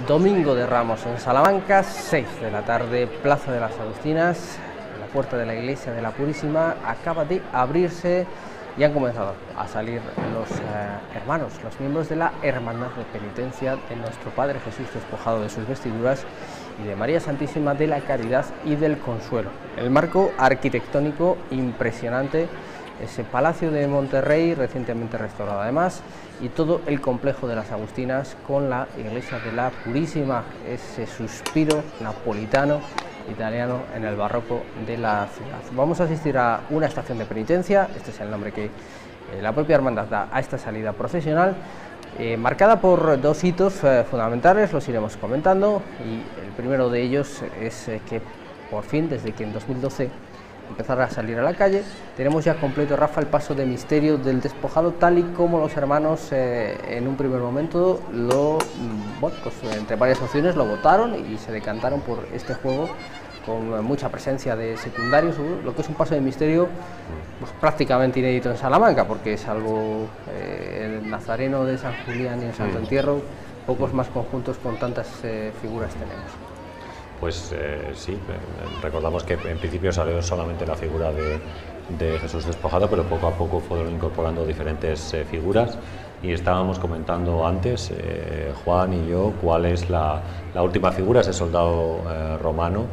Domingo de Ramos en Salamanca, 6 de la tarde, Plaza de las Agustinas, la puerta de la Iglesia de la Purísima acaba de abrirse y han comenzado a salir los hermanos, los miembros de la Hermandad de Penitencia de nuestro Padre Jesús despojado de sus vestiduras y de María Santísima de la Caridad y del Consuelo. El marco arquitectónico impresionante, ese Palacio de Monterrey recientemente restaurado además, y todo el complejo de las Agustinas con la Iglesia de la Purísima, ese suspiro napolitano italiano en el barroco de la ciudad. Vamos a asistir a una estación de penitencia, este es el nombre que la propia hermandad da a esta salida procesional, marcada por dos hitos fundamentales, los iremos comentando, y el primero de ellos es que por fin, desde que en 2012 empezara a salir a la calle, tenemos ya completo, Rafa, el paso de misterio del despojado, tal y como los hermanos en un primer momento entre varias opciones lo votaron y se decantaron por este juego con mucha presencia de secundarios, lo que es un paso de misterio pues, prácticamente inédito en Salamanca, porque salvo el Nazareno de San Julián y el Santo Entierro, pocos más conjuntos con tantas figuras tenemos. Pues sí, recordamos que en principio salió solamente la figura de Jesús despojado, pero poco a poco fueron incorporando diferentes figuras, y estábamos comentando antes, Juan y yo, cuál es la última figura, ese soldado romano,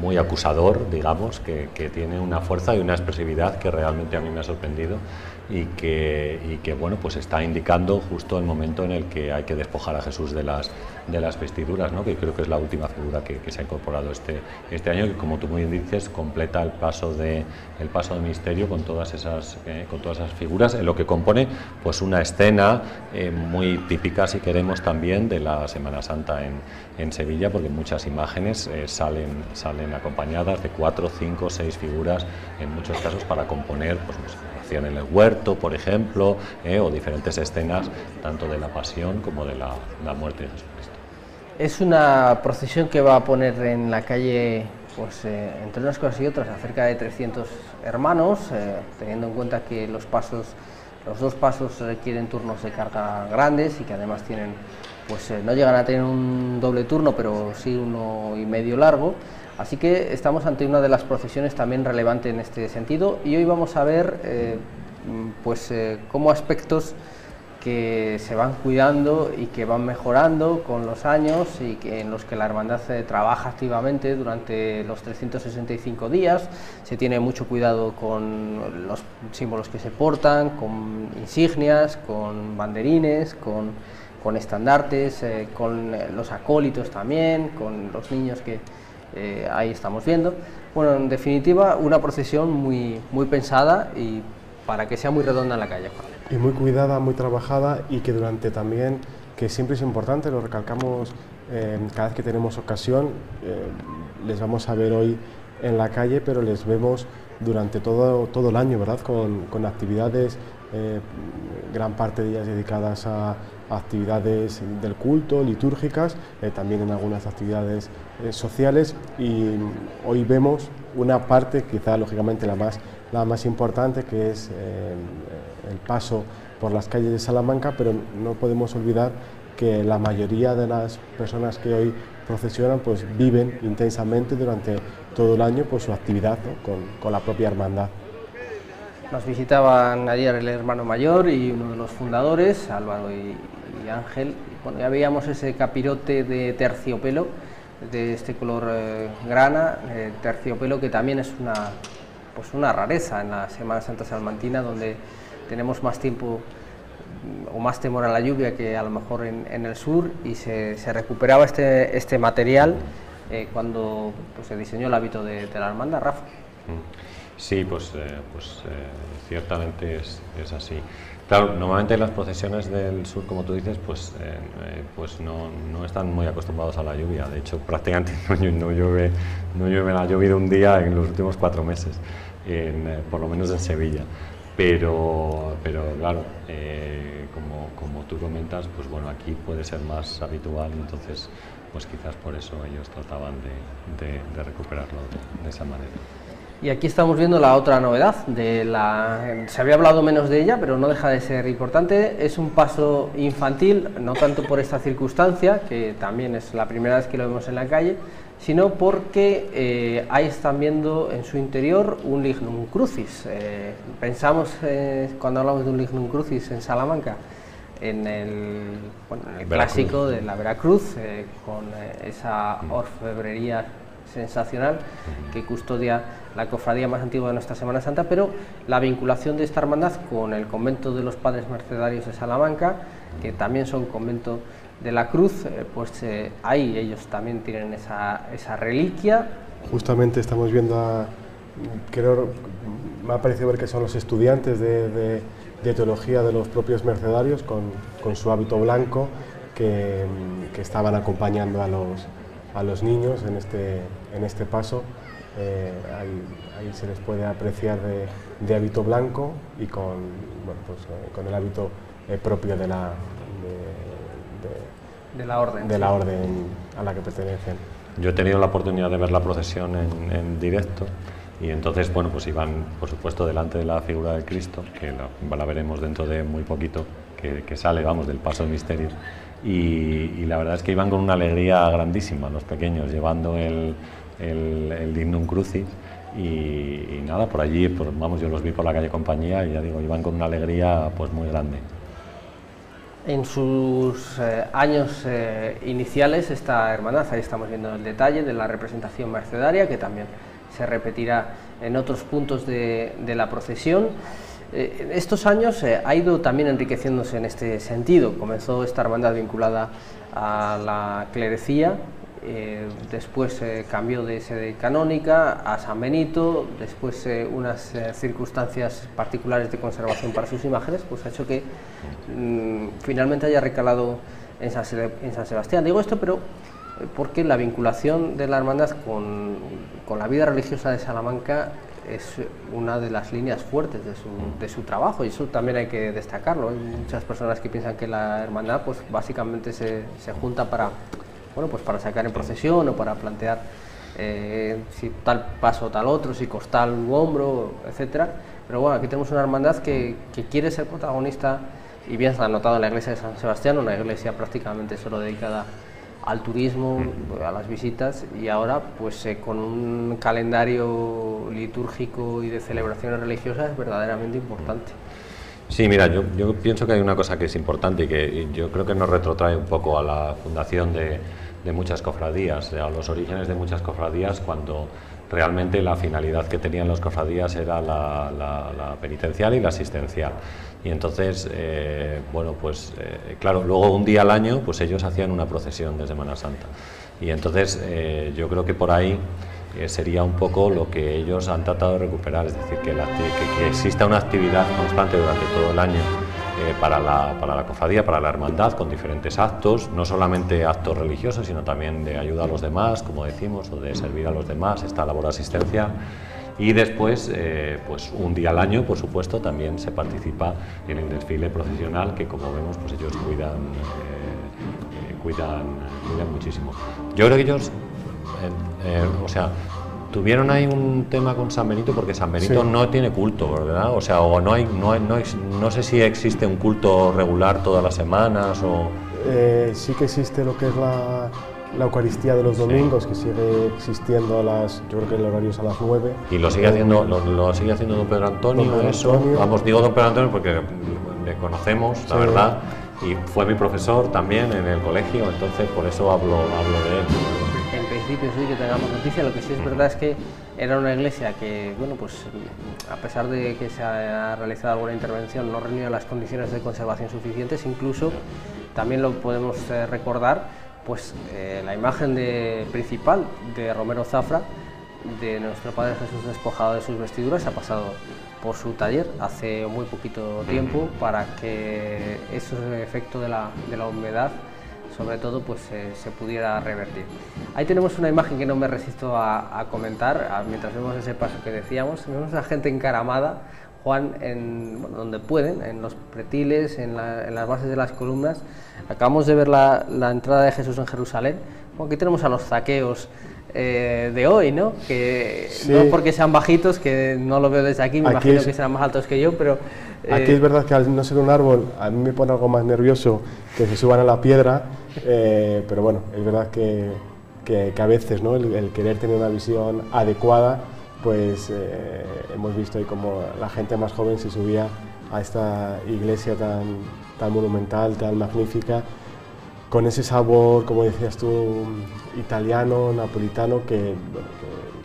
muy acusador, digamos, que tiene una fuerza y una expresividad que realmente a mí me ha sorprendido y que bueno, pues está indicando justo el momento en el que hay que despojar a Jesús de las vestiduras, ¿no? Que creo que es la última figura que se ha incorporado este año, que como tú muy bien dices, completa el paso de misterio con todas esas figuras, en lo que compone pues una escena muy típica, si queremos, también de la Semana Santa en Sevilla, porque muchas imágenes salen acompañadas de 4, 5, 6 figuras en muchos casos para componer pues en el huerto, por ejemplo, o diferentes escenas tanto de la pasión como de la muerte de Jesucristo. Es una procesión que va a poner en la calle, pues entre unas cosas y otras, a cerca de 300 hermanos, teniendo en cuenta que los dos pasos requieren turnos de carga grandes y que además tienen, pues no llegan a tener un doble turno, pero sí uno y medio largo. Así que estamos ante una de las procesiones también relevante en este sentido, y hoy vamos a ver cómo aspectos que se van cuidando y que van mejorando con los años y en los que la hermandad trabaja activamente durante los 365 días. Se tiene mucho cuidado con los símbolos que se portan, con insignias, con banderines, con estandartes, con los acólitos también, con los niños que ahí estamos viendo. Bueno, en definitiva, una procesión muy pensada y para que sea muy redonda en la calle, Juan. Y muy cuidada, muy trabajada, y que durante también, que siempre es importante, lo recalcamos cada vez que tenemos ocasión, les vamos a ver hoy en la calle, pero les vemos durante todo el año, ¿verdad? Con actividades, gran parte de ellas dedicadas a actividades del culto, litúrgicas, también en algunas actividades sociales, y hoy vemos una parte, quizá lógicamente la más importante, que es el paso por las calles de Salamanca, pero no podemos olvidar que la mayoría de las personas que hoy procesionan pues viven intensamente durante todo el año pues su actividad, ¿no? con la propia hermandad. Nos visitaban ayer el hermano mayor y uno de los fundadores, Álvaro y Ángel. Bueno, ya veíamos ese capirote de terciopelo, de este color grana, terciopelo, que también es una rareza en la Semana Santa salmantina, donde tenemos más tiempo o más temor a la lluvia que a lo mejor en el sur, y se recuperaba este material cuando pues, se diseñó el hábito de la hermandad, Rafa. Sí, ciertamente es así. Claro, normalmente en las procesiones del sur, como tú dices, pues no están muy acostumbrados a la lluvia. De hecho, prácticamente no llueve, ha llovido un día en los últimos 4 meses, por lo menos en Sevilla. Pero claro, como tú comentas, pues bueno, aquí puede ser más habitual, entonces pues quizás por eso ellos trataban de recuperarlo de esa manera. Y aquí estamos viendo la otra novedad, se había hablado menos de ella, pero no deja de ser importante. Es un paso infantil, no tanto por esta circunstancia, que también es la primera vez que lo vemos en la calle, sino porque ahí están viendo en su interior un lignum crucis. Pensamos, cuando hablamos de un lignum crucis en Salamanca, en el clásico de la Veracruz, con esa orfebrería sensacional que custodia la cofradía más antigua de nuestra Semana Santa, pero la vinculación de esta hermandad con el convento de los Padres Mercedarios de Salamanca, que también son convento de la Cruz, ahí ellos también tienen esa reliquia. Justamente estamos viendo creo, me ha parecido ver que son los estudiantes de teología de los propios mercedarios con su hábito blanco que estaban acompañando a los niños en este paso. Ahí se les puede apreciar de hábito blanco y con el hábito propio de la orden a la que pertenecen. Yo he tenido la oportunidad de ver la procesión en directo y entonces, bueno, pues iban, por supuesto, delante de la figura del Cristo, que la veremos dentro de muy poquito, que sale, vamos, del paso del misterio. Y la verdad es que iban con una alegría grandísima los pequeños, llevando el Lignum Crucis y nada, por allí, vamos, yo los vi por la calle Compañía y ya digo, iban con una alegría pues muy grande. En sus años iniciales, esta hermandad, ahí estamos viendo el detalle de la representación mercedaria, que también se repetirá en otros puntos de la procesión. Estos años ha ido también enriqueciéndose en este sentido. Comenzó esta hermandad vinculada a la clerecía, después cambió de sede canónica a San Benito, después unas circunstancias particulares de conservación para sus imágenes, pues ha hecho que finalmente haya recalado en San Sebastián. Digo esto, pero porque la vinculación de la hermandad con la vida religiosa de Salamanca es una de las líneas fuertes de su trabajo, y eso también hay que destacarlo. Hay muchas personas que piensan que la hermandad pues básicamente se junta para sacar en procesión o para plantear si tal paso o tal otro, si costal u hombro, etcétera. Pero bueno, aquí tenemos una hermandad que quiere ser protagonista, y bien se ha notado en la iglesia de San Sebastián, una iglesia prácticamente solo dedicada al turismo, a las visitas, y ahora pues con un calendario litúrgico y de celebraciones religiosas verdaderamente importante. Sí, mira, yo pienso que hay una cosa que es importante y que yo creo que nos retrotrae un poco a la fundación de muchas cofradías, a los orígenes de muchas cofradías, cuando realmente la finalidad que tenían las cofradías era la penitencial y la asistencial. Y entonces, claro, luego un día al año, pues ellos hacían una procesión de Semana Santa. Y entonces yo creo que por ahí sería un poco lo que ellos han tratado de recuperar, es decir, que exista una actividad constante durante todo el año para la cofradía, para la hermandad, con diferentes actos, no solamente actos religiosos, sino también de ayuda a los demás, como decimos, o de servir a los demás, esta labor asistencial. Y después, pues un día al año, por supuesto, también se participa en el desfile procesional, que como vemos, pues ellos cuidan muchísimo. Yo creo que ellos, tuvieron ahí un tema con San Benito, porque San Benito sí no tiene culto, ¿verdad? O sea, no sé si existe un culto regular todas las semanas o... Sí que existe lo que es la Eucaristía de los domingos, sí, que sigue existiendo yo creo que el horario es a las 9. ¿Y lo sigue haciendo don Pedro Antonio? Vamos, digo don Pedro Antonio porque le conocemos, la verdad, y fue mi profesor también en el colegio, entonces por eso hablo de él. En principio sí que tengamos noticia. Lo que sí es verdad es que era una iglesia que, bueno, pues a pesar de que se ha realizado alguna intervención, no reunía las condiciones de conservación suficientes. Incluso también lo podemos recordar, pues la imagen principal de Romero Zafra, de nuestro Padre Jesús despojado de sus vestiduras, ha pasado por su taller hace muy poquito tiempo, para que ese efecto de la humedad, sobre todo, pues se pudiera revertir. Ahí tenemos una imagen que no me resisto a comentar, mientras vemos ese paso que decíamos. Vemos a gente encaramada, Juan, donde pueden, en los pretiles, en las bases de las columnas. Acabamos de ver la entrada de Jesús en Jerusalén. Bueno, aquí tenemos a los zaqueos de hoy, ¿no? Que Sí. no porque sean bajitos, que no lo veo desde aquí, me imagino que serán más altos que yo, pero... Aquí es verdad que al no ser un árbol, a mí me pone algo más nervioso que se suban a la piedra, pero bueno, es verdad que a veces, ¿no? el querer tener una visión adecuada, pues hemos visto ahí como la gente más joven se subía a esta iglesia tan monumental, tan magnífica, con ese sabor, como decías tú, italiano, napolitano, que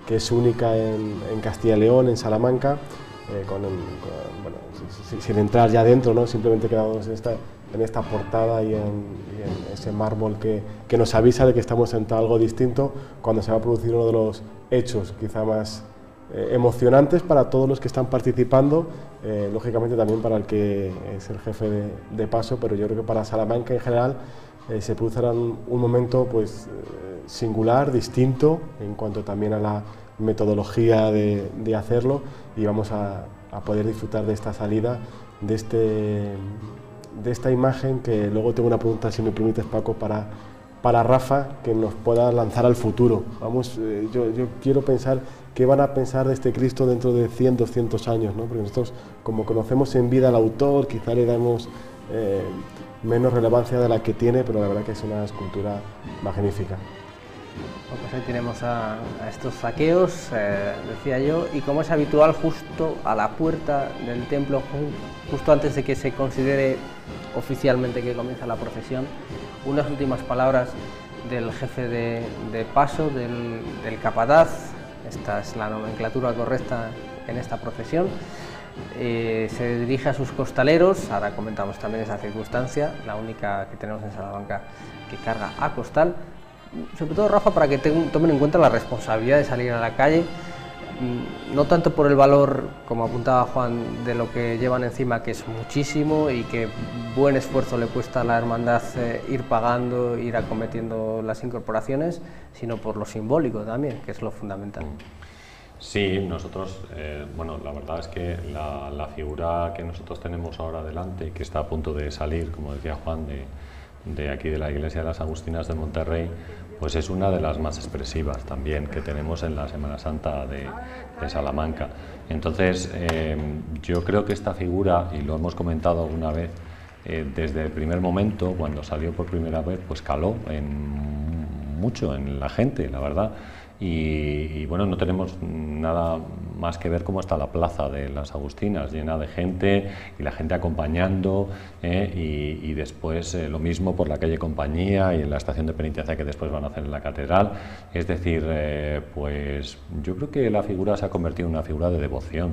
es única en Castilla y León, en Salamanca, sin entrar ya dentro, ¿no? Simplemente quedamos en esta portada y en ese mármol que nos avisa de que estamos ante algo distinto cuando se va a producir uno de los hechos quizá más emocionantes para todos los que están participando, lógicamente también para el que es el jefe de paso, pero yo creo que para Salamanca en general se producirá un momento pues, singular, distinto en cuanto también a la metodología de hacerlo, y vamos a poder disfrutar de esta salida, de esta imagen, que luego tengo una pregunta, si me permites, Paco, para Rafa, que nos pueda lanzar al futuro. Vamos, yo quiero pensar qué van a pensar de este Cristo dentro de 100, 200 años, ¿no? Porque nosotros, como conocemos en vida al autor, quizá le damos menos relevancia de la que tiene, pero la verdad que es una escultura magnífica. Pues ahí tenemos a estos zaqueos, decía yo, y como es habitual, justo a la puerta del templo, justo antes de que se considere oficialmente que comienza la procesión, unas últimas palabras del jefe de paso, del capataz. Esta es la nomenclatura correcta en esta procesión. Se dirige a sus costaleros, ahora comentamos también esa circunstancia, la única que tenemos en Salamanca que carga a costal. Sobre todo, Rafa, para que tomen en cuenta la responsabilidad de salir a la calle, no tanto por el valor, como apuntaba Juan, de lo que llevan encima, que es muchísimo y que buen esfuerzo le cuesta a la hermandad ir pagando, ir acometiendo las incorporaciones, sino por lo simbólico también, que es lo fundamental. Sí, nosotros, bueno, la verdad es que la figura que nosotros tenemos ahora delante, que está a punto de salir, como decía Juan, de aquí de la iglesia de las Agustinas de Monterrey, pues es una de las más expresivas también que tenemos en la Semana Santa de Salamanca. Entonces, yo creo que esta figura, y lo hemos comentado alguna vez, desde el primer momento, cuando salió por primera vez, pues caló mucho en la gente, la verdad. Y bueno, no tenemos nada más que ver cómo está la plaza de las Agustinas, llena de gente y la gente acompañando, y después lo mismo por la calle Compañía y en la estación de penitencia que después van a hacer en la catedral. Es decir, pues yo creo que la figura se ha convertido en una figura de devoción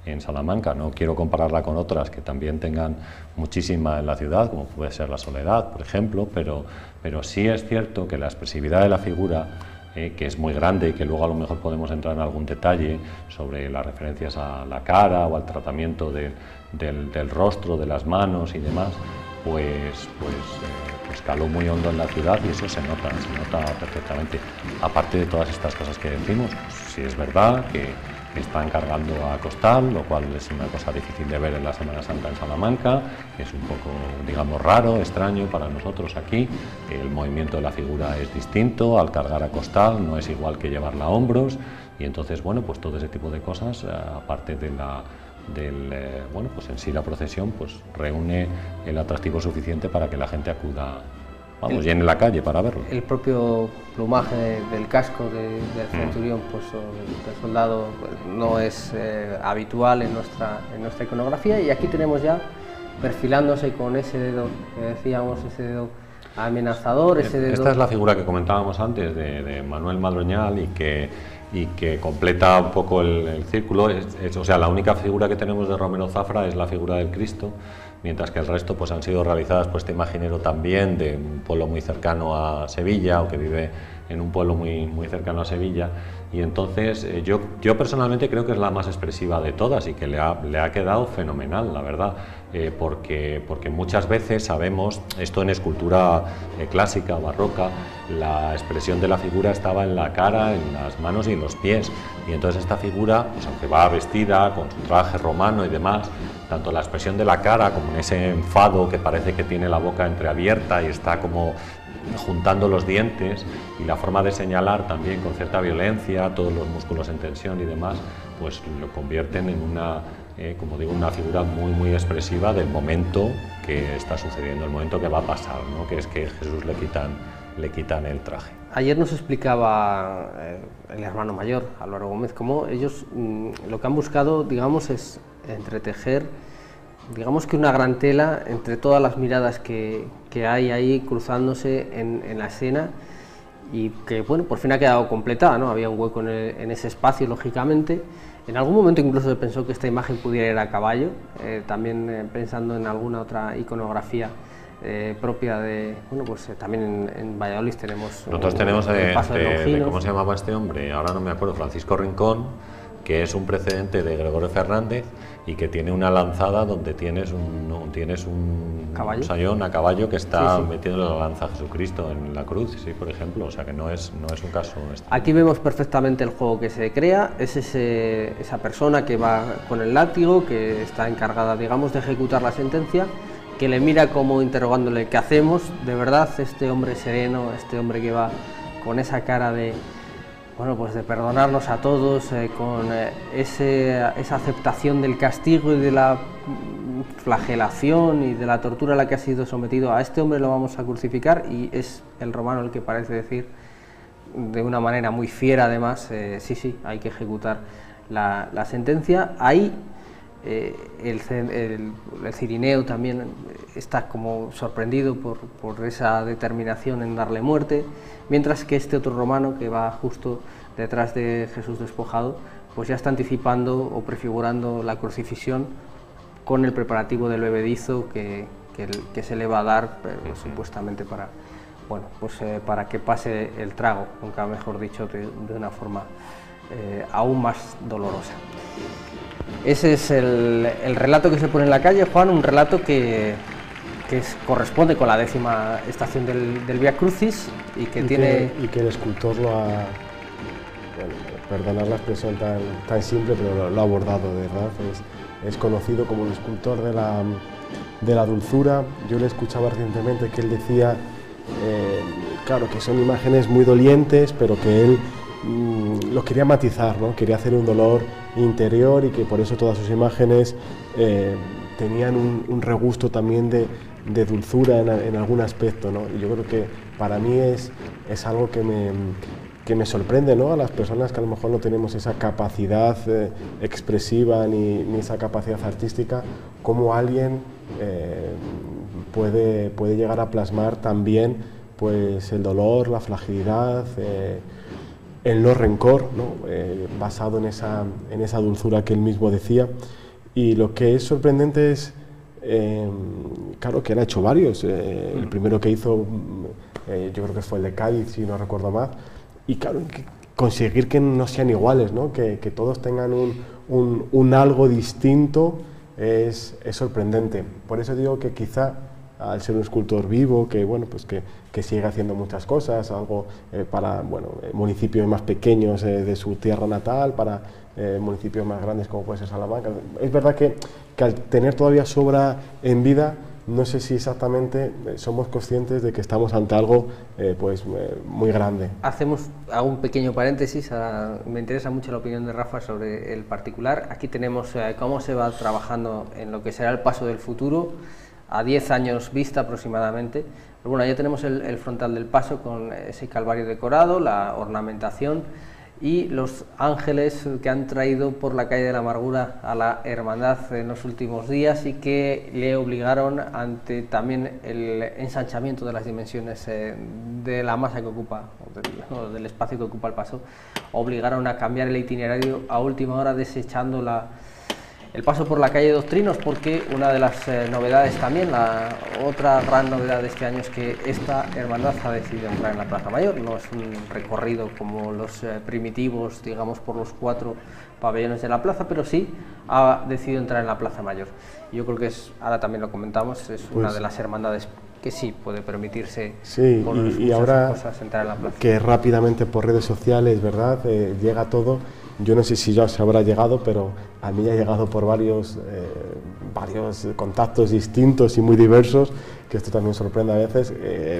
en Salamanca. No quiero compararla con otras que también tengan muchísima en la ciudad, como puede ser la Soledad, por ejemplo, pero sí es cierto que la expresividad de la figura, que es muy grande y que luego a lo mejor podemos entrar en algún detalle sobre las referencias a la cara o al tratamiento del rostro, de las manos y demás, pues caló muy hondo en la ciudad, y eso se nota perfectamente. Aparte de todas estas cosas que decimos, pues sí es verdad que están cargando a costal, lo cual es una cosa difícil de ver en la Semana Santa en Salamanca, que es un poco, digamos, raro, extraño para nosotros aquí. El movimiento de la figura es distinto, al cargar a costal no es igual que llevarla a hombros, y entonces, bueno, pues todo ese tipo de cosas, aparte de bueno, pues en sí la procesión, pues reúne el atractivo suficiente para que la gente acuda, vamos, llene la calle para verlo. El propio plumaje del casco del centurión, pues, del soldado, pues, no es habitual en nuestra iconografía, y aquí tenemos ya perfilándose con ese dedo que decíamos, ese dedo amenazador, ese dedo... Esta es la figura que comentábamos antes de Manuel Madroñal y que completa un poco el círculo. O sea, la única figura que tenemos de Romero Zafra es la figura del Cristo, mientras que el resto pues han sido realizadas por este imaginero también de un pueblo muy cercano a Sevilla, o que vive en un pueblo muy cercano a Sevilla, y entonces yo personalmente creo que es la más expresiva de todas y que le ha quedado fenomenal, la verdad, porque muchas veces sabemos, esto en escultura clásica, barroca, la expresión de la figura estaba en la cara, en las manos y en los pies, y entonces esta figura, pues aunque va vestida con su traje romano y demás, tanto la expresión de la cara como en ese enfado que parece que tiene la boca entreabierta y está como juntando los dientes, y la forma de señalar también con cierta violencia, todos los músculos en tensión y demás, pues lo convierten en una, como digo, una figura muy expresiva del momento que está sucediendo, el momento que va a pasar, ¿no? Que es que Jesús le quitan el traje. Ayer nos explicaba el hermano mayor, Álvaro Gómez, cómo ellos lo que han buscado, digamos, es entretejer, digamos que una gran tela entre todas las miradas que hay ahí cruzándose en la escena, y que, bueno, por fin ha quedado completada, ¿no? Había un hueco en ese espacio, lógicamente. En algún momento incluso se pensó que esta imagen pudiera ir a caballo, también pensando en alguna otra iconografía propia de, bueno, pues también en Valladolid tenemos... Nosotros tenemos paso de ¿cómo se llamaba este hombre? Ahora no me acuerdo, Francisco Rincón, que es un precedente de Gregorio Fernández y que tiene una lanzada donde tienes un ¿Caballo? sayón a caballo que está Sí. metiendo la lanza a Jesucristo en la cruz, sí, por ejemplo, o sea que no es un caso Aquí vemos perfectamente el juego que se crea, es esa persona que va con el látigo, que está encargada, digamos, de ejecutar la sentencia, que le mira como interrogándole ¿qué hacemos? De verdad, este hombre sereno, este hombre que va con esa cara de, bueno, pues de perdonarnos a todos, con esa aceptación del castigo y de la flagelación y de la tortura a la que ha sido sometido, a este hombre lo vamos a crucificar, y es el romano el que parece decir de una manera muy fiera además, sí, hay que ejecutar la sentencia. Ahí el Cirineo también está como sorprendido por esa determinación en darle muerte, mientras que este otro romano que va justo detrás de Jesús despojado, pues ya está anticipando o prefigurando la crucifixión con el preparativo del bebedizo que se le va a dar, supuestamente para, bueno, pues para que pase el trago, nunca mejor dicho, de una forma aún más dolorosa. Ese es el relato que se pone en la calle, Juan, un relato que corresponde con la 10ª estación del Vía Crucis y que el escultor lo ha, bueno, perdonad la expresión tan simple, pero lo ha abordado, de verdad. Es conocido como el escultor de la dulzura. Yo le escuchaba recientemente que él decía, claro, que son imágenes muy dolientes, pero que él lo quería matizar, ¿no? Quería hacer un dolor interior, y que por eso todas sus imágenes tenían un regusto también de dulzura en algún aspecto, ¿no? Y yo creo que para mí es algo que me sorprende, ¿no? A las personas que a lo mejor no tenemos esa capacidad expresiva ni esa capacidad artística, cómo alguien puede llegar a plasmar también, pues, el dolor, la fragilidad, el no rencor, ¿no? Basado en esa dulzura que él mismo decía. Y lo que es sorprendente es, claro, que él ha hecho varios. El primero que hizo, yo creo que fue el de Cádiz, si no recuerdo mal. Y claro, conseguir que no sean iguales, ¿no? Que todos tengan un algo distinto es sorprendente. Por eso digo que quizá, al ser un escultor vivo, que bueno, pues que sigue haciendo muchas cosas, algo para, bueno, municipios más pequeños de su tierra natal, para municipios más grandes como puede ser Salamanca. Es verdad que al tener todavía su obra en vida, no sé si exactamente somos conscientes de que estamos ante algo muy grande. Hago un pequeño paréntesis, me interesa mucho la opinión de Rafa sobre el particular. Aquí tenemos cómo se va trabajando en lo que será el paso del futuro, a 10 años vista aproximadamente. Pero bueno, ya tenemos el frontal del paso con ese calvario decorado, la ornamentación y los ángeles que han traído por la calle de la amargura a la hermandad en los últimos días, y que le obligaron, ante también el ensanchamiento de las dimensiones de la masa que ocupa, o del espacio que ocupa el paso, obligaron a cambiar el itinerario a última hora, desechando el paso por la calle Doctrinos, porque una de las novedades también, la otra gran novedad de este año, es que esta hermandad ha decidido entrar en la Plaza Mayor. No es un recorrido como los primitivos, digamos, por los 4 pabellones de la plaza, pero sí ha decidido entrar en la Plaza Mayor. Yo creo que ahora también lo comentamos, es una de las hermandades que sí puede permitirse, y ahora cosas, entrar en la plaza. Que rápidamente por redes sociales, ¿verdad? Llega todo. Yo no sé si ya se habrá llegado, pero a mí ha llegado por varios contactos distintos y muy diversos, que esto también sorprende a veces,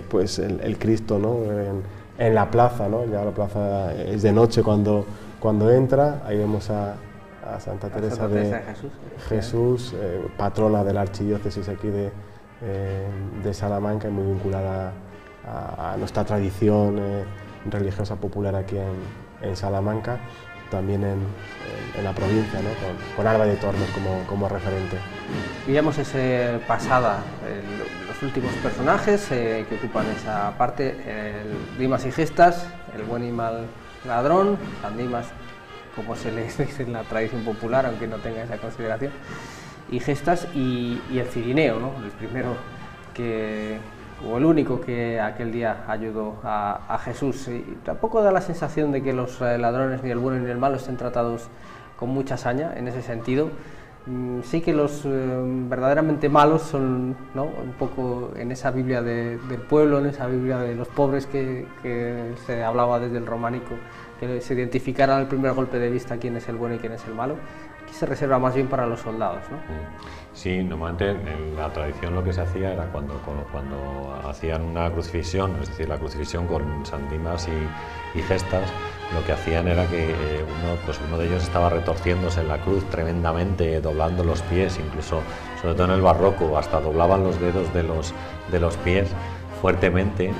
pues el Cristo, ¿no? En la plaza, ¿no? Ya la plaza es de noche cuando entra, ahí vemos a Santa Teresa de Jesús, patrona de la archidiócesis aquí de Salamanca y muy vinculada a nuestra tradición religiosa popular aquí en Salamanca, también en la provincia, ¿no? con Alba de Tormes como referente. Veíamos ese pasada, los últimos personajes que ocupan esa parte, Dimas y Gestas, el buen y mal ladrón, San Dimas, como se le dice en la tradición popular, aunque no tenga esa consideración, y Gestas y el Cirineo, ¿no? El primero o el único que aquel día ayudó a Jesús. Y tampoco da la sensación de que los ladrones, ni el bueno ni el malo, estén tratados con mucha saña en ese sentido. Sí que los verdaderamente malos son, ¿no? Un poco en esa Biblia del pueblo, en esa Biblia de los pobres que se hablaba desde el románico, que se identificara al primer golpe de vista quién es el bueno y quién es el malo. Aquí se reserva más bien para los soldados, ¿no? Sí, normalmente en la tradición lo que se hacía era cuando hacían una crucifixión, es decir, la crucifixión con San Dimas y Gestas, lo que hacían era que uno de ellos estaba retorciéndose en la cruz tremendamente, doblando los pies, incluso, sobre todo en el barroco, hasta doblaban los dedos de los pies fuertemente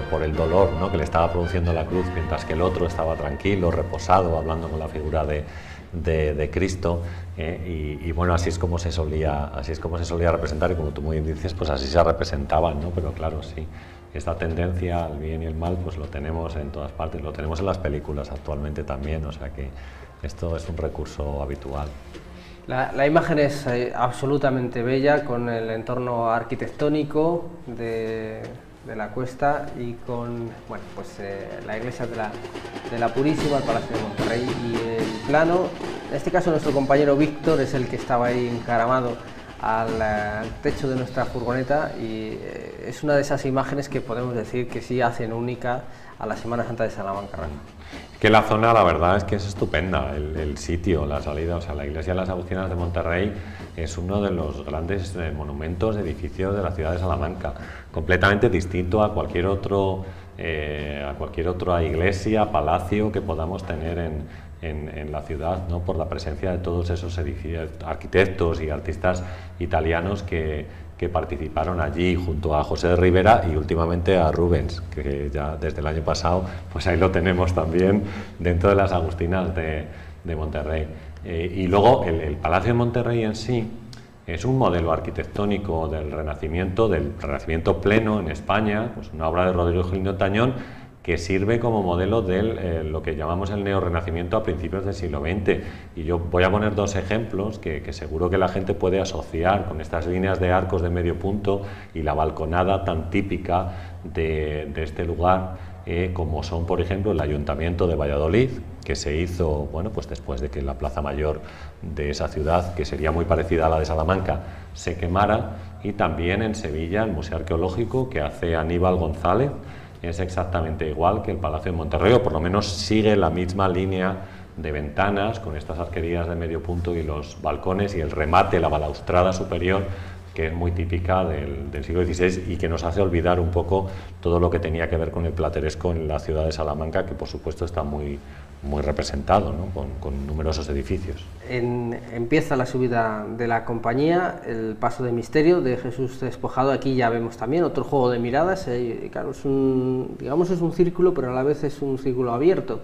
por el dolor, ¿no? Que le estaba produciendo la cruz, mientras que el otro estaba tranquilo, reposado, hablando con la figura de Cristo, y bueno, así es como se solía representar, y como tú muy bien dices, pues así se representaban, ¿no? Pero claro, sí, esta tendencia al bien y el mal pues lo tenemos en todas partes, lo tenemos en las películas actualmente también, o sea que esto es un recurso habitual. La imagen es absolutamente bella, con el entorno arquitectónico de la cuesta y con la iglesia de la Purísima, el Palacio de Monterrey y el plano. En este caso nuestro compañero Víctor es el que estaba ahí encaramado al techo de nuestra furgoneta, y es una de esas imágenes que podemos decir que sí hacen única a la Semana Santa de Salamanca. Que la zona, la verdad es que es estupenda, el sitio, la salida, o sea, la iglesia de las Agustinas de Monterrey es uno de los grandes monumentos, edificios de la ciudad de Salamanca, completamente distinto a cualquier otra iglesia, palacio que podamos tener en la ciudad, ¿no? Por la presencia de todos esos edificios, arquitectos y artistas italianos que participaron allí junto a José de Rivera y últimamente a Rubens, que ya desde el año pasado pues ahí lo tenemos también dentro de las Agustinas de Monterrey. Y luego el Palacio de Monterrey en sí es un modelo arquitectónico del Renacimiento pleno en España, pues una obra de Rodrigo Galindo Tañón, que sirve como modelo de lo que llamamos el neorrenacimiento a principios del siglo XX. Y yo voy a poner dos ejemplos que seguro que la gente puede asociar con estas líneas de arcos de medio punto y la balconada tan típica de este lugar, como son, por ejemplo, el Ayuntamiento de Valladolid, que se hizo pues después de que la plaza mayor de esa ciudad, que sería muy parecida a la de Salamanca, se quemara, y también en Sevilla el Museo Arqueológico que hace Aníbal González. Es exactamente igual que el Palacio de Monterrey, o por lo menos sigue la misma línea de ventanas con estas arquerías de medio punto y los balcones y el remate, la balaustrada superior, que es muy típica del siglo XVI y que nos hace olvidar un poco todo lo que tenía que ver con el plateresco en la ciudad de Salamanca, que por supuesto está muy representado, ¿no? con numerosos edificios. Empieza la subida de la compañía, el paso de misterio de Jesús despojado. Aquí ya vemos también otro juego de miradas, claro, es un círculo, pero a la vez es un círculo abierto.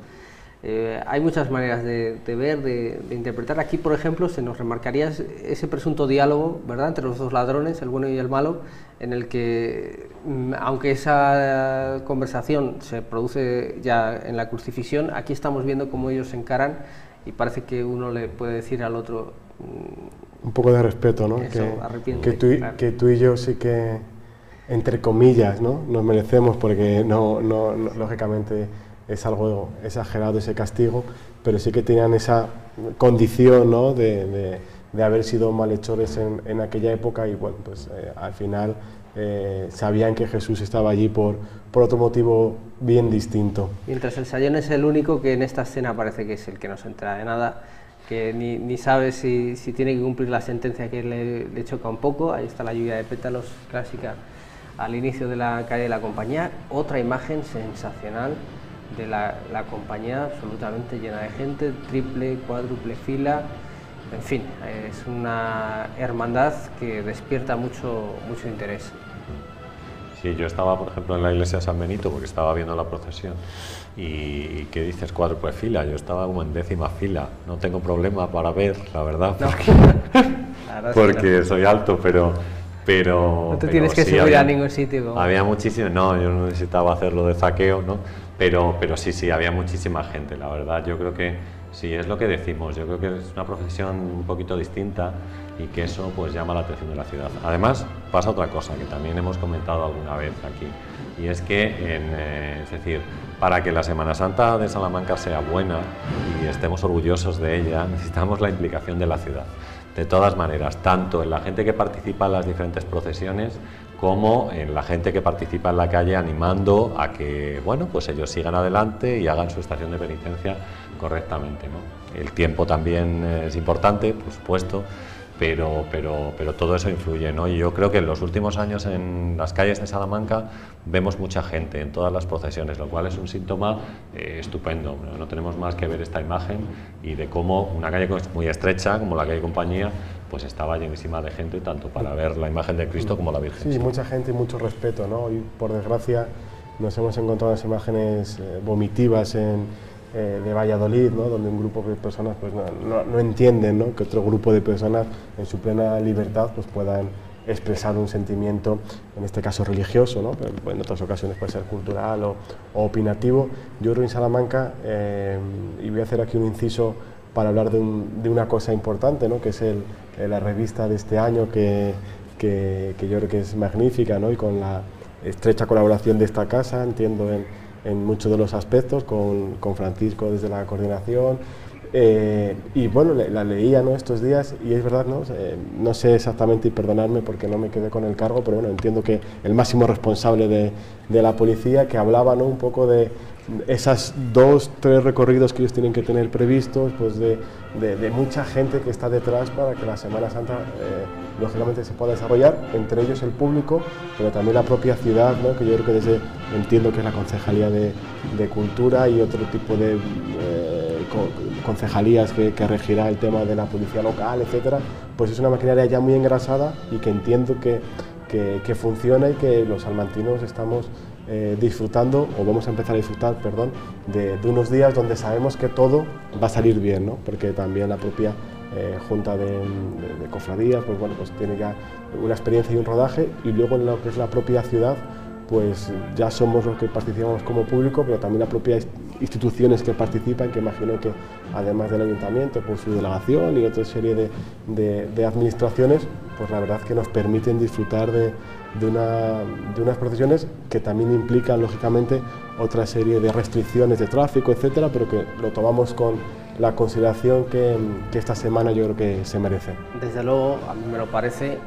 Hay muchas maneras de ver, de interpretar. Aquí, por ejemplo, se nos remarcaría ese presunto diálogo, ¿verdad?, entre los dos ladrones, el bueno y el malo, en el que, aunque esa conversación se produce ya en la crucifixión, aquí estamos viendo cómo ellos se encaran y parece que uno le puede decir al otro... un poco de respeto, ¿no? Que tú y yo sí que, entre comillas, ¿no?, nos merecemos, porque no lógicamente es algo exagerado ese castigo, pero sí que tenían esa condición, ¿no?, de haber sido malhechores en aquella época, y bueno, pues al final sabían que Jesús estaba allí por otro motivo bien distinto. Mientras el Sayón es el único que en esta escena parece que es el que no se entera de nada, que ni sabe si tiene que cumplir la sentencia que le choca un poco. Ahí está la lluvia de pétalos clásica al inicio de la calle de la Compañía. Otra imagen sensacional de la Compañía, absolutamente llena de gente, triple, cuádruple fila. En fin, es una hermandad que despierta mucho interés. Sí, yo estaba, por ejemplo, en la iglesia de San Benito porque estaba viendo la procesión. ¿Y qué dices cuádruple fila? Yo estaba como en 10ª fila. No tengo problema para ver, la verdad, porque soy alto, pero no te tienes que subir a ningún sitio. Había muchísimo, no, yo no necesitaba hacerlo de zaqueo, ¿no? Pero sí, había muchísima gente, la verdad. Yo creo que sí, es lo que decimos. Yo creo que es una profesión un poquito distinta y que eso pues llama la atención de la ciudad. Además, pasa otra cosa que también hemos comentado alguna vez aquí, y es que, es decir, para que la Semana Santa de Salamanca sea buena y estemos orgullosos de ella, necesitamos la implicación de la ciudad. De todas maneras, tanto en la gente que participa en las diferentes procesiones como en la gente que participa en la calle animando a que, bueno, pues ellos sigan adelante y hagan su estación de penitencia correctamente, ¿no? El tiempo también es importante, por supuesto, pero todo eso influye, ¿no? Y yo creo que en los últimos años en las calles de Salamanca vemos mucha gente en todas las procesiones, lo cual es un síntoma estupendo. No tenemos más que ver esta imagen y de cómo una calle muy estrecha, como la calle Compañía, pues estaba llenísima de gente, tanto para ver la imagen de Cristo como la Virgen. Sí, mucha gente y mucho respeto, ¿no? Y por desgracia nos hemos encontrado las imágenes vomitivas de Valladolid, ¿no? Donde un grupo de personas pues no entienden, ¿no? Que otro grupo de personas en su plena libertad pues puedan expresar un sentimiento, en este caso religioso, ¿no? Pero en otras ocasiones puede ser cultural o opinativo. Yo creo que en Salamanca, y voy a hacer aquí un inciso para hablar de una cosa importante, ¿no? Que es la revista de este año que yo creo que es magnífica, ¿no? Y con la estrecha colaboración de esta casa, entiendo en muchos de los aspectos, con Francisco desde la coordinación, y bueno, la leía, ¿no? Estos días, y es verdad, ¿no? No sé exactamente, y perdonadme porque no me quedé con el cargo, pero bueno, entiendo que el máximo responsable de la policía, que hablaba, ¿no? Un poco de esas 2-3 recorridos que ellos tienen que tener previstos, pues de mucha gente que está detrás para que la Semana Santa lógicamente se pueda desarrollar, entre ellos el público, pero también la propia ciudad, ¿no? Que yo creo que entiendo que es la Concejalía de Cultura y otro tipo de concejalías que regirá el tema de la policía local, etcétera, pues es una maquinaria ya muy engrasada y que entiendo que funciona y que los salmantinos estamos disfrutando, o vamos a empezar a disfrutar, perdón, de unos días donde sabemos que todo va a salir bien, ¿no? Porque también la propia Junta de Cofradías, pues bueno, pues tiene ya una experiencia y un rodaje, y luego en lo que es la propia ciudad, pues ya somos los que participamos como público, pero también las propias instituciones que participan, que imagino que además del ayuntamiento, por su delegación y otra serie de administraciones, pues la verdad que nos permiten disfrutar de unas procesiones que también implican lógicamente otra serie de restricciones de tráfico, etcétera, pero que lo tomamos con la consideración que esta semana yo creo que se merece. Desde luego, a mí me lo parece,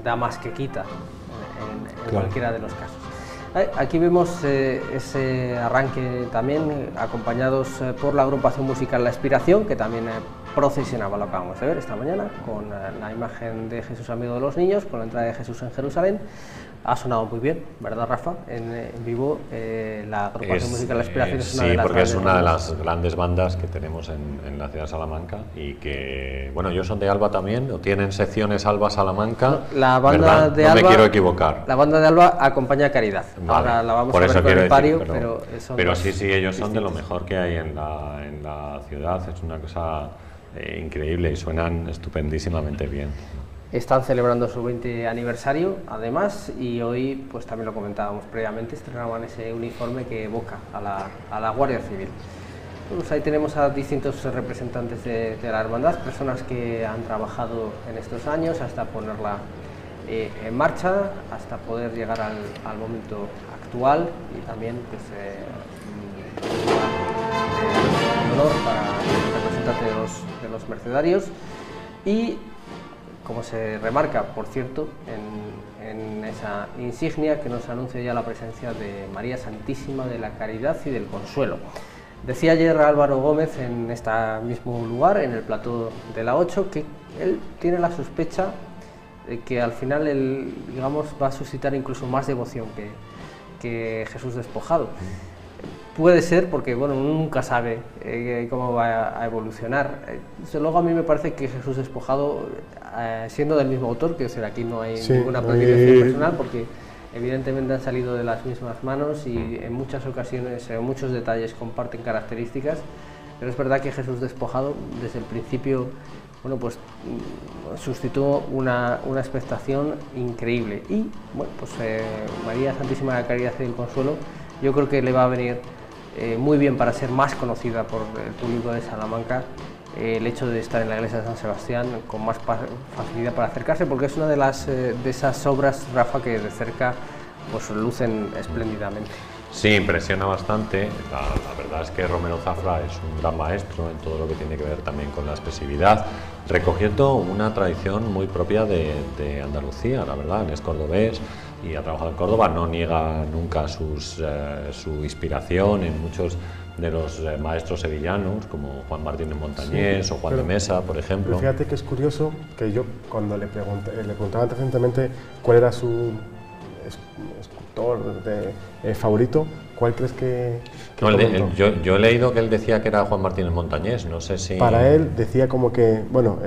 da más que quita en claro. Cualquiera de los casos. Aquí vemos ese arranque también acompañados por la agrupación musical La Inspiración, que también procesionaba, lo acabamos de ver esta mañana, con la imagen de Jesús amigo de los niños, con la entrada de Jesús en Jerusalén. Ha sonado muy bien, ¿verdad, Rafa? En vivo, la agrupación musical La Inspiración es una de las porque es una de las grandes bandas que tenemos en la ciudad de Salamanca, y que, bueno, ellos son de Alba también, o tienen secciones Alba Salamanca. No, la banda ¿verdad? de no Alba, me quiero equivocar. La banda de Alba acompaña a Caridad. Vale. Ahora la vamos Por a eso ver con el decir, pario, pero sí, ellos son distintos. de lo mejor que hay en la ciudad. Es una cosa increíble y suenan estupendísimamente bien. Están celebrando su 20 aniversario, además, y hoy, pues también lo comentábamos previamente, estrenaban ese uniforme que evoca a la Guardia Civil. Pues ahí tenemos a distintos representantes de la hermandad, personas que han trabajado en estos años hasta ponerla en marcha, hasta poder llegar al momento actual, y también pues, un honor para el representante de los mercedarios. Y como se remarca, por cierto, en esa insignia que nos anuncia ya la presencia de María Santísima de la Caridad y del Consuelo. Decía ayer Álvaro Gómez en este mismo lugar, en el plató de la 8, que él tiene la sospecha de que al final él, digamos, va a suscitar incluso más devoción que Jesús despojado. Puede ser, porque bueno, uno nunca sabe cómo va a evolucionar. Desde luego a mí me parece que Jesús despojado, siendo del mismo autor, que decir, aquí no hay ninguna predilección personal, porque evidentemente han salido de las mismas manos y en muchas ocasiones, en muchos detalles comparten características, pero es verdad que Jesús despojado desde el principio, bueno, pues suscitó una expectación increíble. Y bueno, pues María Santísima de la Caridad y del Consuelo, yo creo que le va a venir muy bien para ser más conocida por el público de Salamanca, el hecho de estar en la iglesia de San Sebastián con más facilidad para acercarse, porque es una de esas obras, Rafa, que de cerca pues lucen espléndidamente. Sí, impresiona bastante. La verdad es que Romero Zafra es un gran maestro en todo lo que tiene que ver también con la expresividad, recogiendo una tradición muy propia de Andalucía, la verdad. Él es cordobés y ha trabajado en Córdoba, no niega nunca su inspiración en muchos de los maestros sevillanos, como Juan Martínez Montañés, sí, o Juan de Mesa, por ejemplo. Fíjate que es curioso que yo, cuando le preguntaba recientemente cuál era su escultor favorito, ¿cuál crees que no, yo he leído que él decía que era Juan Martínez Montañés, no sé si... Para él decía como que, bueno,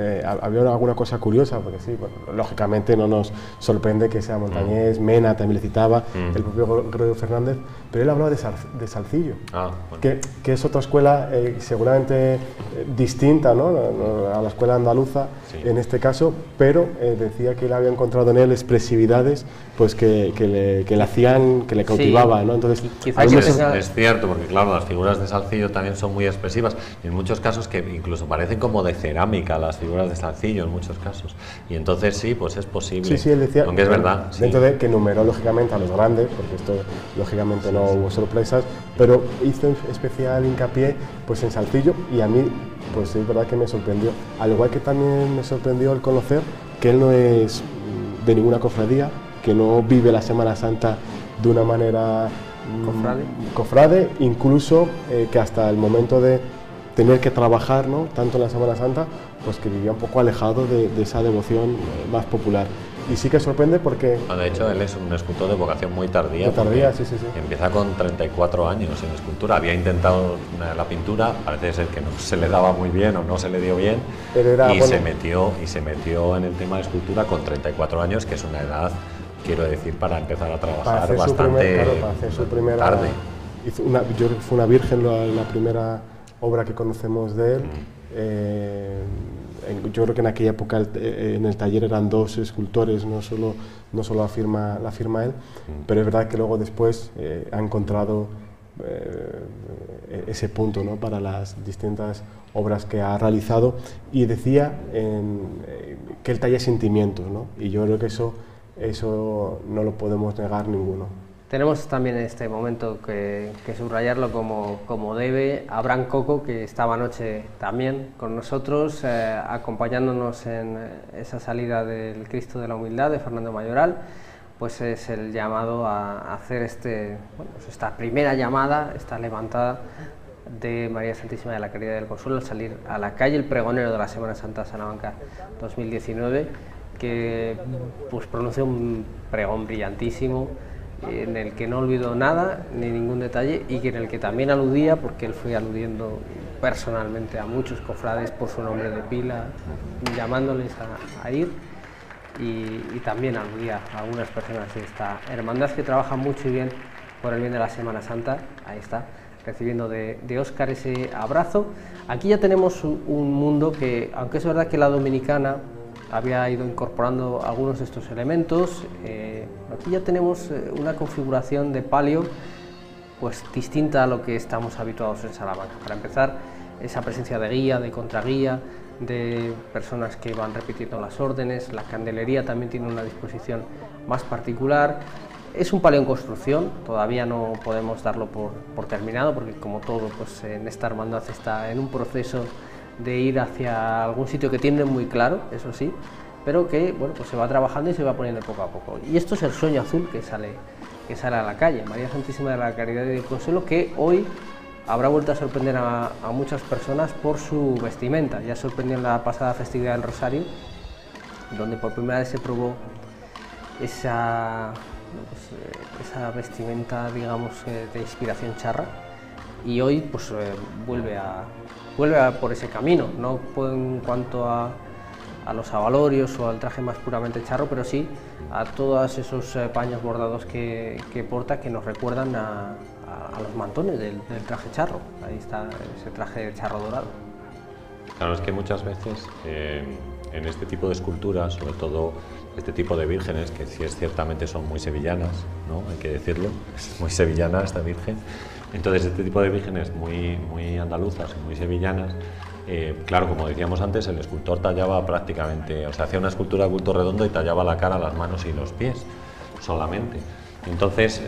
había alguna cosa curiosa, porque sí, bueno, lógicamente no nos sorprende que sea Montañés, Mena también le citaba, el propio Gregorio Fernández, pero él hablaba de Salcillo, bueno, que es otra escuela seguramente distinta, ¿no?, a la escuela andaluza, sí, en este caso, pero decía que él había encontrado en él expresividades pues que le hacían, que le cautivaban, sí, ¿no? Entonces, es cierto, porque claro, las figuras de Salcillo también son muy expresivas, y en muchos casos que incluso parecen como de cerámica las figuras de Salcillo en muchos casos, y entonces sí, pues es posible, sí, sí, él decía, aunque es verdad. Dentro sí, de que numeró lógicamente a los grandes, porque esto lógicamente no hubo sorpresas, pero hizo especial hincapié pues en Salcillo, y a mí pues es verdad que me sorprendió, al igual que también me sorprendió el conocer que él no es de ninguna cofradía, que no vive la Semana Santa de una manera cofrade, incluso que hasta el momento de tener que trabajar, ¿no?, tanto en la Semana Santa, pues que vivía un poco alejado de esa devoción más popular. Y sí que sorprende porque... De hecho, él es un escultor de vocación muy tardía. Muy tardía, sí. Empieza con 34 años en escultura. Había intentado la pintura, parece ser que no se le daba muy bien o no se le dio bien, se metió en el tema de escultura con 34 años, que es una edad, quiero decir, para empezar a trabajar bastante para hacer su primera, tarde. Yo creo que fue una Virgen la primera obra que conocemos de él. Yo creo que en aquella época en el taller eran dos escultores, no solo la firma él, pero es verdad que luego después ha encontrado ese punto, ¿no?, para las distintas obras que ha realizado, y decía que él talla sentimientos, ¿no?, y yo creo que eso no lo podemos negar ninguno. Tenemos también en este momento que subrayarlo como debe a Abraham Coco, que estaba anoche también con nosotros, acompañándonos en esa salida del Cristo de la Humildad de Fernando Mayoral. Pues es el llamado a hacer esta primera llamada, esta levantada de María Santísima de la Caridad y del Consuelo, al salir a la calle, el pregonero de la Semana Santa Salamanca 2019, que pues pronunció un pregón brillantísimo, en el que no olvidó nada ni ningún detalle, y en el que también aludía, porque él fue aludiendo personalmente a muchos cofrades por su nombre de pila, llamándoles a ir, y también aludía a algunas personas de esta hermandad que trabaja mucho y bien por el bien de la Semana Santa. Ahí está, recibiendo de Óscar ese abrazo. Aquí ya tenemos un mundo que, aunque es verdad que la dominicana había ido incorporando algunos de estos elementos, aquí ya tenemos una configuración de palio pues distinta a lo que estamos habituados en Salamanca. Para empezar, esa presencia de guía, de contraguía, de personas que van repitiendo las órdenes. La candelería también tiene una disposición más particular. Es un palio en construcción, todavía no podemos darlo por terminado, porque como todo, pues en esta hermandad está en un proceso de ir hacia algún sitio que tiene muy claro, eso sí, pero que bueno, pues se va trabajando y se va poniendo poco a poco. Y esto es el sueño azul que sale a la calle, María Santísima de la Caridad y del Consuelo, que hoy habrá vuelto a sorprender a muchas personas por su vestimenta. Ya sorprendió en la pasada festividad del Rosario, donde por primera vez se probó esa vestimenta, digamos, de inspiración charra, y hoy pues vuelve por ese camino, no en cuanto a los abalorios o al traje más puramente charro, pero sí a todos esos paños bordados que porta, que nos recuerdan a los mantones del traje charro. Ahí está ese traje de charro dorado. Claro, es que muchas veces en este tipo de esculturas, sobre todo este tipo de vírgenes, que sí ciertamente son muy sevillanas, ¿no? Hay que decirlo, es muy sevillana esta virgen. Entonces, este tipo de vírgenes muy andaluzas y muy sevillanas, claro, como decíamos antes, el escultor tallaba prácticamente, o sea, hacía una escultura de bulto redondo y tallaba la cara, las manos y los pies solamente. Entonces,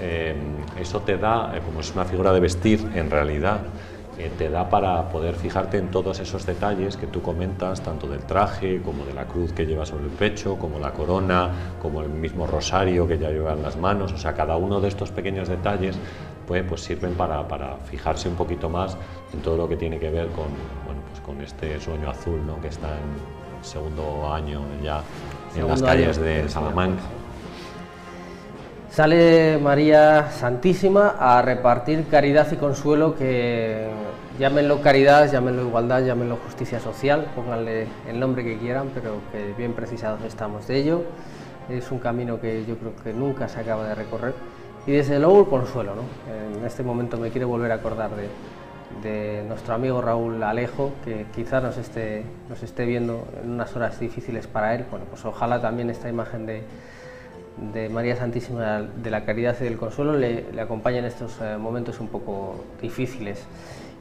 eso te da, como es una figura de vestir, en realidad, te da para poder fijarte en todos esos detalles que tú comentas, tanto del traje, como de la cruz que lleva sobre el pecho, como la corona, como el mismo rosario que ya lleva en las manos. O sea, cada uno de estos pequeños detalles pues sirven para fijarse un poquito más en todo lo que tiene que ver con, bueno, pues con este sueño azul, ¿no? Que está en segundo año ya en las calles de Salamanca. Sale María Santísima a repartir caridad y consuelo, que llámenlo caridad, llámenlo igualdad, llámenlo justicia social, pónganle el nombre que quieran, pero que bien precisados estamos de ello. Es un camino que yo creo que nunca se acaba de recorrer, y desde luego el consuelo, ¿no? En este momento me quiero volver a acordar de nuestro amigo Raúl Alejo, que quizás nos esté viendo en unas horas difíciles para él. Bueno, pues ojalá también esta imagen de María Santísima de la Caridad y del Consuelo le acompaña en estos momentos un poco difíciles.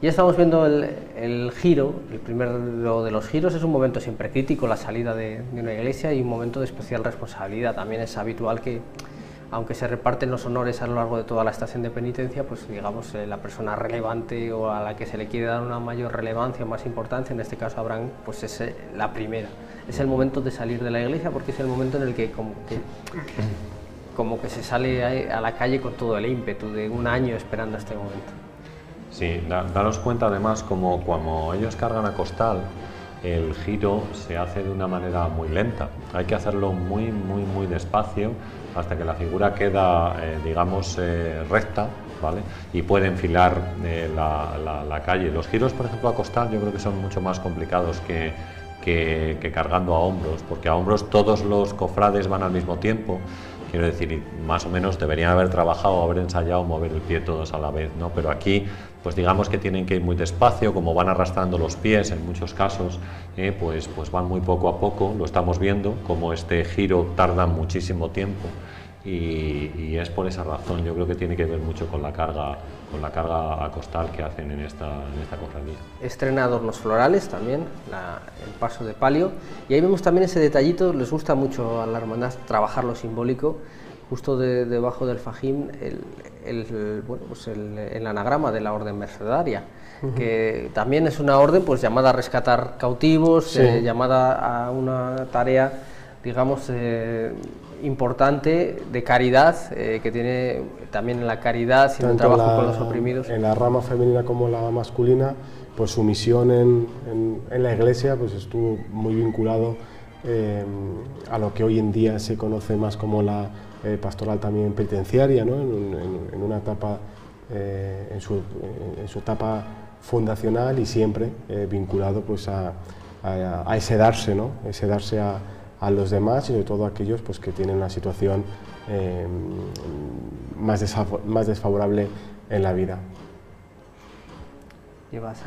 Ya estamos viendo el giro, el primero de los giros. Es un momento siempre crítico, la salida de una iglesia, y un momento de especial responsabilidad. También es habitual que, aunque se reparten los honores a lo largo de toda la estación de penitencia, pues digamos la persona relevante o a la que se le quiere dar una mayor relevancia o más importancia, en este caso Abraham, pues es la primera. Es el momento de salir de la iglesia, porque es el momento en el que como que se sale a la calle con todo el ímpetu de un año esperando este momento. Sí, daros cuenta además como cuando ellos cargan a costal, el giro se hace de una manera muy lenta. Hay que hacerlo muy despacio hasta que la figura queda, digamos, recta, ¿vale? Y puede enfilar la calle. Los giros, por ejemplo, a costal, yo creo que son mucho más complicados que cargando a hombros, porque a hombros todos los cofrades van al mismo tiempo. Quiero decir, más o menos deberían haber trabajado, haber ensayado mover el pie todos a la vez, ¿no? Pero aquí, pues digamos que tienen que ir muy despacio, como van arrastrando los pies en muchos casos, pues van muy poco a poco. Lo estamos viendo, como este giro tarda muchísimo tiempo, y es por esa razón. Yo creo que tiene que ver mucho con la carga a costal que hacen en esta cofradía. Estrena adornos florales también, el paso de palio, y ahí vemos también ese detallito. Les gusta mucho a la hermandad trabajar lo simbólico, justo debajo del fajín, el anagrama de la orden mercedaria, que también es una orden pues llamada a rescatar cautivos, sí, llamada a una tarea, digamos, importante de caridad, que tiene también la caridad y el trabajo con los oprimidos. En la rama femenina como la masculina, pues su misión en la iglesia pues estuvo muy vinculado a lo que hoy en día se conoce más como la pastoral también penitenciaria, ¿no? En una etapa, en su etapa fundacional, y siempre vinculado pues a ese darse, ¿no? Ese darse a los demás, y sobre todo a aquellos pues, que tienen una situación más desfavorable en la vida. Llevas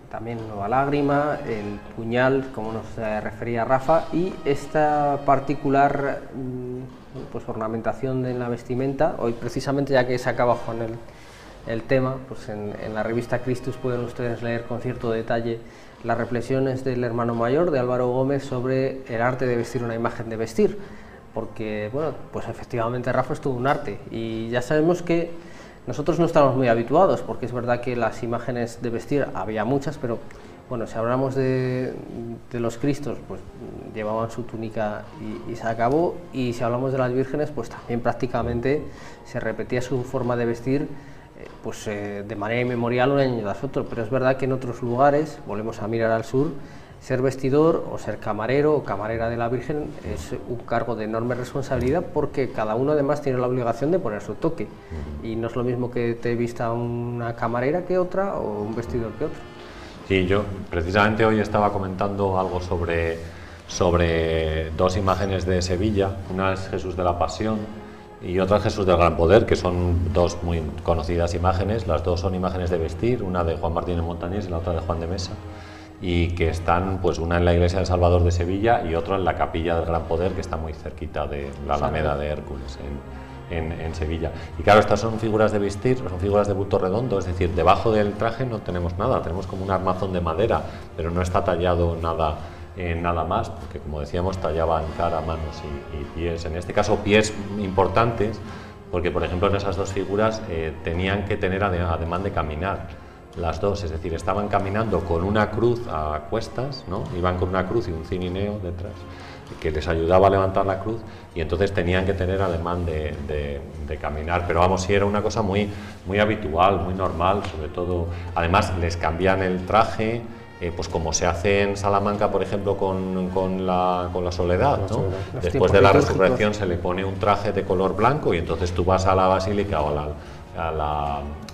también Nueva Lágrima, el puñal, como nos refería Rafa, y esta particular pues, ornamentación en la vestimenta. Hoy precisamente, ya que se acaba con el tema, pues en la revista Christus pueden ustedes leer con cierto detalle las reflexiones del hermano mayor de Álvaro Gómez sobre el arte de vestir una imagen de vestir, porque bueno, pues efectivamente Rafa es todo un arte, y ya sabemos que nosotros no estamos muy habituados, porque es verdad que las imágenes de vestir había muchas, pero bueno, si hablamos de los Cristos, pues llevaban su túnica y se acabó, y si hablamos de las vírgenes, pues también prácticamente se repetía su forma de vestir pues de manera inmemorial un año tras otro, pero es verdad que en otros lugares, volvemos a mirar al sur, ser vestidor o ser camarero o camarera de la Virgen es un cargo de enorme responsabilidad, porque cada uno además tiene la obligación de poner su toque, y no es lo mismo que te vista una camarera que otra o un vestidor que otro. Sí, yo precisamente hoy estaba comentando algo sobre dos imágenes de Sevilla. Una es Jesús de la Pasión y otra es Jesús del Gran Poder, que son dos muy conocidas imágenes. Las dos son imágenes de vestir, una de Juan Martínez Montañés y la otra de Juan de Mesa, y que están, pues, una en la iglesia del Salvador de Sevilla y otra en la capilla del Gran Poder, que está muy cerquita de la Alameda de Hércules en Sevilla. Y claro, estas son figuras de vestir, son figuras de bulto redondo, es decir, debajo del traje no tenemos nada, tenemos como un armazón de madera, pero no está tallado nada más, porque, como decíamos, tallaban cara, manos y pies. En este caso, pies importantes, porque, por ejemplo, en esas dos figuras tenían que tener ademán de caminar. Las dos, es decir, estaban caminando con una cruz a cuestas, ¿no? Iban con una cruz y un cinineo detrás que les ayudaba a levantar la cruz, y entonces tenían que tener ademán de caminar. Pero vamos, sí, era una cosa muy habitual, muy normal, sobre todo. Además, les cambian el traje, pues como se hace en Salamanca, por ejemplo, con la Soledad, ¿no? Después de la resurrección se le pone un traje de color blanco, y entonces tú vas a la Basílica o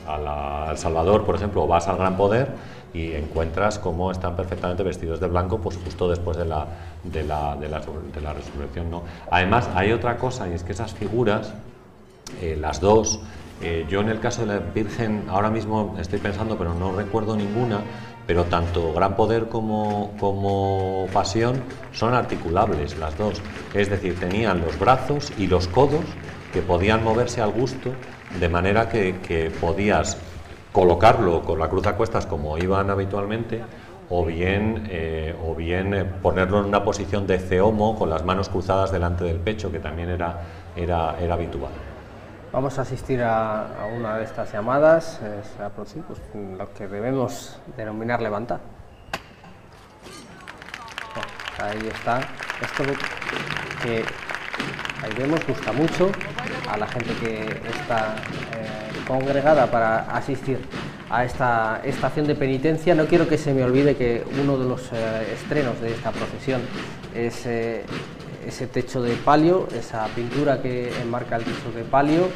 al Salvador, por ejemplo, o vas al Gran Poder y encuentras cómo están perfectamente vestidos de blanco, pues justo después de la resurrección, ¿no? Además, hay otra cosa, y es que esas figuras, las dos, yo en el caso de la Virgen ahora mismo estoy pensando, pero no recuerdo ninguna, pero tanto Gran Poder como Pasión son articulables las dos, es decir, tenían los brazos y los codos que podían moverse al gusto, de manera que podías colocarlo con la cruz a cuestas como iban habitualmente, o bien ponerlo en una posición de ceomo con las manos cruzadas delante del pecho, que también era habitual. Vamos a asistir a una de estas llamadas, pues, lo que debemos denominar levantar. Ahí está. Esto que ahí vemos gusta mucho a la gente que está congregada para asistir a esta estación de penitencia. No quiero que se me olvide que uno de los estrenos de esta procesión es ese techo de palio, esa pintura que enmarca el techo de palio,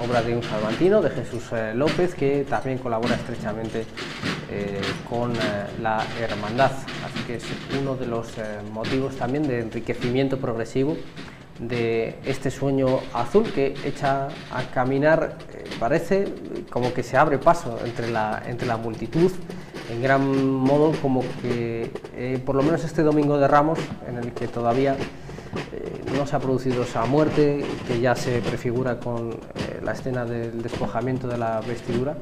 obra de un salmantino, de Jesús López, que también colabora estrechamente con la hermandad. Así que es uno de los motivos también de enriquecimiento progresivo de este sueño azul, que echa a caminar, parece como que se abre paso entre la multitud, en gran modo, como que por lo menos este Domingo de Ramos, en el que todavía no se ha producido esa muerte, que ya se prefigura con la escena del despojamiento de la vestidura,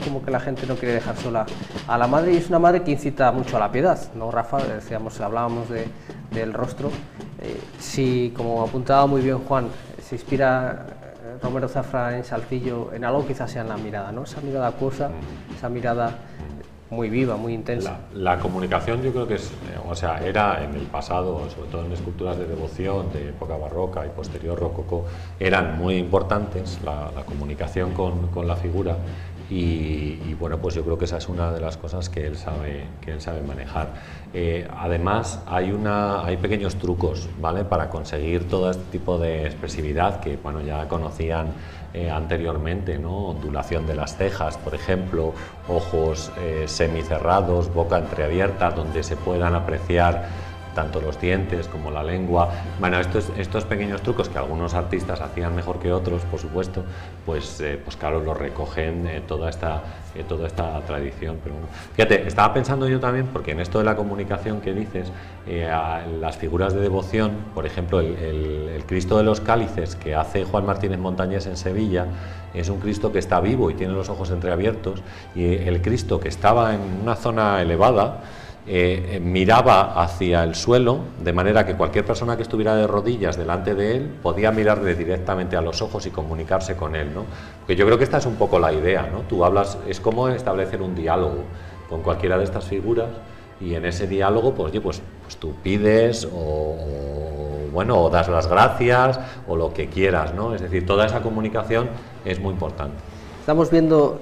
como que la gente no quiere dejar sola a la madre, y es una madre que incita mucho a la piedad, ¿no, Rafa? Decíamos, hablábamos del rostro. Si, como apuntaba muy bien Juan, se inspira Romero Zafra en Salcillo en algo, quizás sea en la mirada, ¿no? Esa mirada acuosa, esa mirada muy viva, muy intensa. La comunicación, yo creo que era en el pasado, sobre todo en esculturas de devoción de época barroca y posterior rococó, eran muy importantes la comunicación con la figura, y bueno, pues yo creo que esa es una de las cosas que él sabe manejar. Además, hay pequeños trucos, ¿vale?, para conseguir todo este tipo de expresividad que, bueno, ya conocían anteriormente, ¿no? Ondulación de las cejas, por ejemplo, ojos semicerrados, boca entreabierta, donde se puedan apreciar tanto los dientes como la lengua. Bueno, estos pequeños trucos que algunos artistas hacían mejor que otros, por supuesto, pues claro, los recogen toda esta tradición. Pero bueno, fíjate, estaba pensando yo también, porque en esto de la comunicación que dices, las figuras de devoción, por ejemplo, el Cristo de los Cálices que hace Juan Martínez Montañés en Sevilla, es un Cristo que está vivo y tiene los ojos entreabiertos, y el Cristo que estaba en una zona elevada miraba hacia el suelo, de manera que cualquier persona que estuviera de rodillas delante de él podía mirarle directamente a los ojos y comunicarse con él, ¿no? Porque yo creo que esta es un poco la idea, ¿no? Tú hablas, es como establecer un diálogo con cualquiera de estas figuras, y en ese diálogo, pues tú pides o das las gracias o lo que quieras, ¿no? Es decir, toda esa comunicación es muy importante. Estamos viendo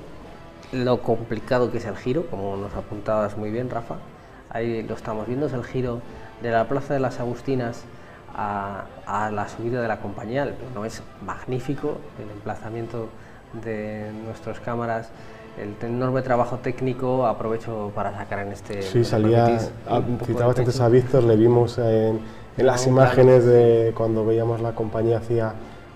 lo complicado que es el giro, como nos apuntabas muy bien, Rafa. Ahí lo estamos viendo, es el giro de la Plaza de las Agustinas a la subida de la Compañía. El plano es magnífico, el emplazamiento de nuestras cámaras, el enorme trabajo técnico. Aprovecho para sacar en este... Sí, salía, citabas antes a Víctor, le vimos en las imágenes de cuando veíamos la Compañía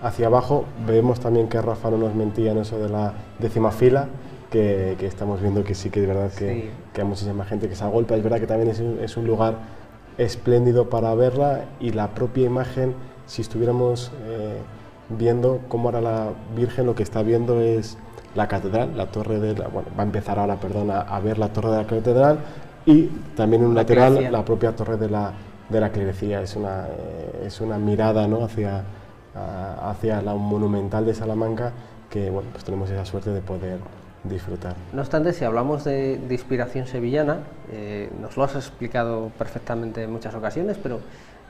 hacia abajo. Vemos también que Rafa no nos mentía en eso de la 10ª fila, que estamos viendo que sí que es verdad que hay muchísima gente que se agolpa. Es verdad que también es un lugar espléndido para verla, y la propia imagen, si estuviéramos viendo cómo era la Virgen, lo que está viendo es la catedral, la torre de la, bueno, va a empezar ahora, perdón, a ver la torre de la catedral, y también en un lateral la propia torre de la clerecía. Es una mirada, ¿no?, hacia la monumental de Salamanca, que bueno, pues tenemos esa suerte de poder disfrutar. No obstante, si hablamos de inspiración sevillana, nos lo has explicado perfectamente en muchas ocasiones, pero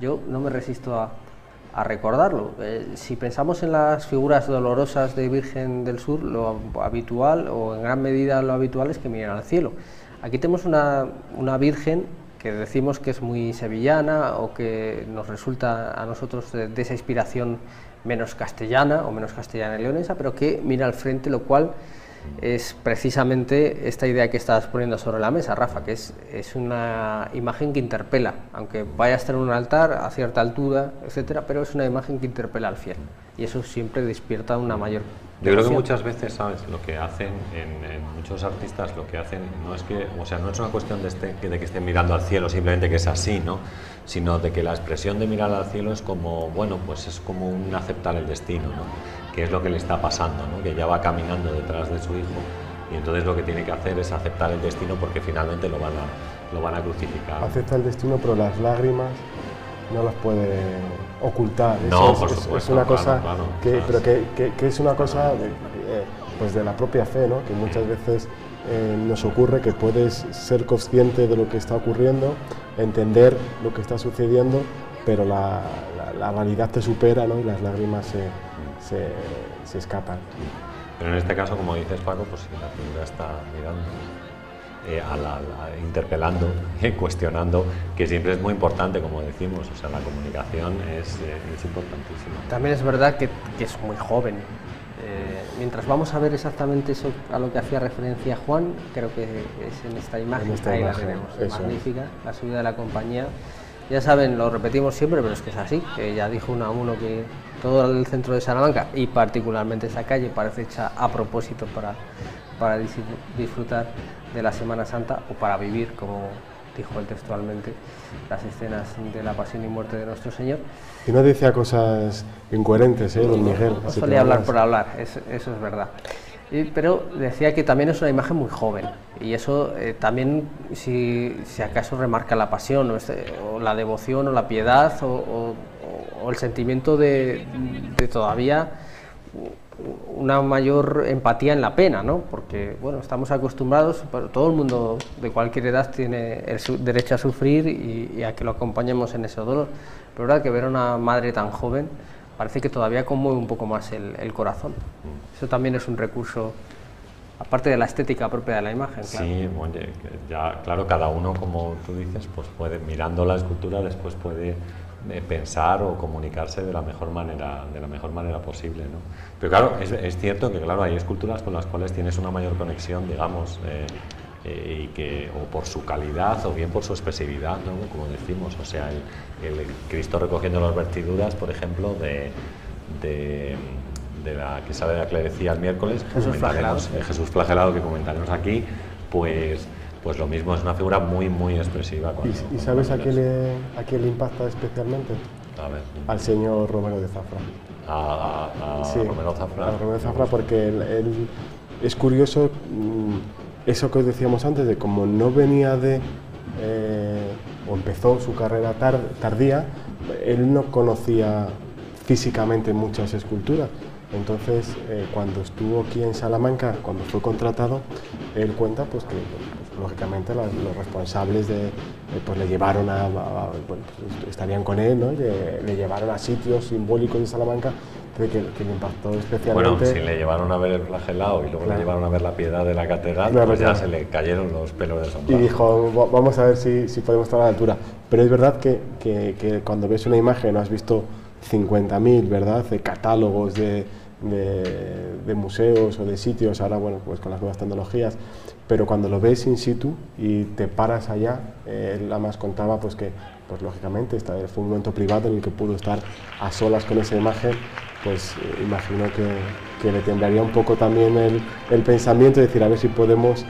yo no me resisto a recordarlo. Si pensamos en las figuras dolorosas de Virgen del Sur, lo habitual, o en gran medida lo habitual, es que miren al cielo. Aquí tenemos una Virgen que decimos que es muy sevillana, o que nos resulta a nosotros de esa inspiración menos castellana o menos castellana y leonesa, pero que mira al frente, lo cual es precisamente esta idea que estabas poniendo sobre la mesa, Rafa, que es una imagen que interpela, aunque vaya a estar en un altar a cierta altura, etcétera, pero es una imagen que interpela al fiel, y eso siempre despierta una mayor devoción. Yo creo que muchas veces, ¿sabes?, lo que hacen en muchos artistas, lo que hacen no es que, o sea, no es una cuestión de que estén mirando al cielo, simplemente que es así, ¿no?, sino de que la expresión de mirar al cielo es como, bueno, pues es como un aceptar el destino, ¿no?, que es lo que le está pasando, ¿no?, que ya va caminando detrás de su hijo, y entonces lo que tiene que hacer es aceptar el destino, porque finalmente lo van a crucificar. Acepta el destino, pero las lágrimas no las puede ocultar. No, por supuesto, es una cosa, claro, pero que es una cosa pues de la propia fe, ¿no?, que muchas veces nos ocurre, que puedes ser consciente de lo que está ocurriendo, entender lo que está sucediendo, pero la realidad te supera, ¿no?, y las lágrimas se escapan. Pero en este caso, como dices, Paco, pues sí, la figura está mirando, interpelando, cuestionando, que siempre es muy importante, como decimos, o sea, la comunicación es importantísima. También es verdad que es muy joven. Mientras vamos a ver exactamente eso a lo que hacía referencia Juan, creo que es en esta imagen, ahí la tenemos, es magnífica, la subida de la Compañía. Ya saben, lo repetimos siempre, pero es que es así, que ya dijo Unamuno que todo el centro de Salamanca, y particularmente esa calle, parece hecha a propósito para disfrutar de la Semana Santa, o para vivir, como dijo él textualmente, las escenas de la pasión y muerte de nuestro Señor. Y no decía cosas incoherentes, don Miguel. No solía hablar por hablar, eso es verdad. Pero decía que también es una imagen muy joven, y eso también, si acaso, remarca la pasión, o la devoción, o la piedad, o el sentimiento de todavía una mayor empatía en la pena, ¿no? Porque, bueno, estamos acostumbrados, pero todo el mundo de cualquier edad tiene el derecho a sufrir y a que lo acompañemos en ese dolor, pero verdad que ver a una madre tan joven parece que todavía conmueve un poco más el corazón. Eso también es un recurso, aparte de la estética propia de la imagen, claro. Sí, oye, ya, claro, cada uno, como tú dices, pues puede, mirando la escultura, después puede pensar o comunicarse de la mejor manera posible, ¿no? Pero claro, es cierto que, claro, hay esculturas con las cuales tienes una mayor conexión, digamos, y que, o por su calidad o bien por su expresividad, ¿no?, como decimos, o sea, el Cristo recogiendo las vestiduras, por ejemplo, de la que sale de la clerecía el miércoles, Jesús flagelado, que comentaremos aquí, pues lo mismo, es una figura muy, muy expresiva. ¿Y sabes a quién le impacta especialmente? A ver. Al señor Romero de Zafra. Sí, Romero Zafra. A Romero Zafra, porque él es curioso, eso que os decíamos antes, de como no venía o empezó su carrera tardía, él no conocía físicamente muchas esculturas. Entonces, cuando estuvo aquí en Salamanca, cuando fue contratado, él cuenta pues que lógicamente los responsables pues le llevaron estarían con él, ¿no? Le llevaron a sitios simbólicos de Salamanca que me impactó especialmente. Bueno, si le llevaron a ver el flagelado y luego le llevaron a ver la piedad de la catedral, pues ya se le cayeron los pelos de sombrero. Y dijo, vamos a ver si podemos estar a la altura. Pero es verdad que cuando ves una imagen, has visto 50.000, ¿verdad?, de catálogos de museos o de sitios, ahora bueno, pues con las nuevas tecnologías, pero cuando lo ves in situ y te paras allá, él además contaba pues que pues lógicamente fue un momento privado en el que pudo estar a solas con esa imagen, pues imagino que le temblaría un poco también el pensamiento de decir a ver si podemos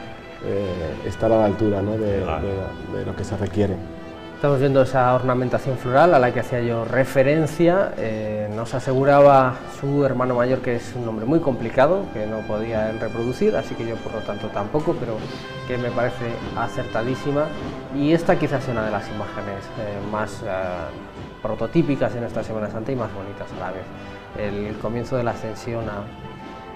estar a la altura, ¿no?, de lo que se requiere. Estamos viendo esa ornamentación floral a la que hacía yo referencia. Nos aseguraba su hermano mayor que es un nombre muy complicado, que no podía él reproducir, así que yo por lo tanto tampoco, pero que me parece acertadísima. Y esta quizás sea una de las imágenes más prototípicas en esta Semana Santa y más bonitas a la vez. El comienzo de la ascensión